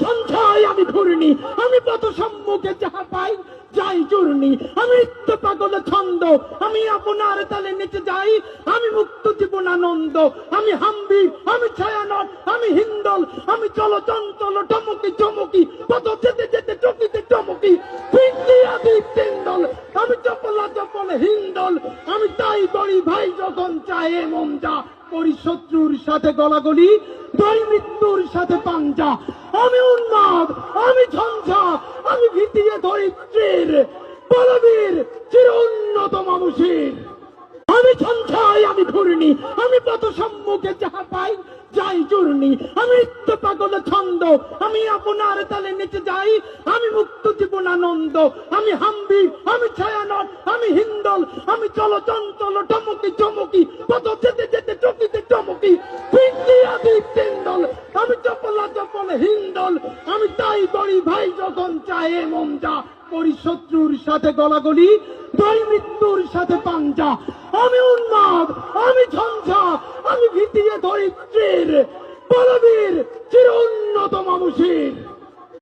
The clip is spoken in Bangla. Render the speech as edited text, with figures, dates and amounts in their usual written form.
সঞ্চয় আমি ঘূর্ণি, আমি পথ সম্মুখে যাহা পাই যাই চূর্ণি, আমি নিত্য পাগল ছন্দ, আমি আপনার তালে নেচে যাই, আমি মুক্ত জীবন আনন্দ, আমি হাম্বি, আমি ছায়ানট, আমি হিন্দল, আমি চলো চঞ্চল টমকি চমকি, পথ যেতে যেতে চকিতে চমকি, তিন্দল, আমি চপলা চপল হিন্দল, আমি তাই করি ভাই যখন চাহে মন যা করি, শত্রুর সাথে গলাগলি ধরি মৃত্যুর সাথে পাঞ্জা, আমি উন্মাদ, আমি ঝঞ্ঝা, আমি ভিতিয়ে ধরিত্রীর বলবীর চির উন্নত মানুষের, আমি সঞ্চয় আমি ঘূর্ণি, আমি পথ সম্মুখে যাহা পাই যাই চূর্ণি, আমি নিত্য পাগল ছন্দ, আমি আপনার তালে নেচে যাই, আমি মুক্ত জীবন আনন্দ, আমি হাম্বি, আমি ছায়ানট, আমি হিন্দল, আমি চলো চঞ্চল টমকি চমকি, পথ যেতে যেতে চকিতে চমকি, তিন্দল, আমি চপলা চপল হিন্দল, আমি তাই করি ভাই যখন চাহে মন যা করি, শত্রুর সাথে গলাগলি ধরি মৃত্যুর সাথে পাঞ্জা, আমি উন্মাদ, আমি ঝঞ্ঝা, আমি ভিতিয়ে ধরিত্রীর বলবীর চির উন্নত মানুষের।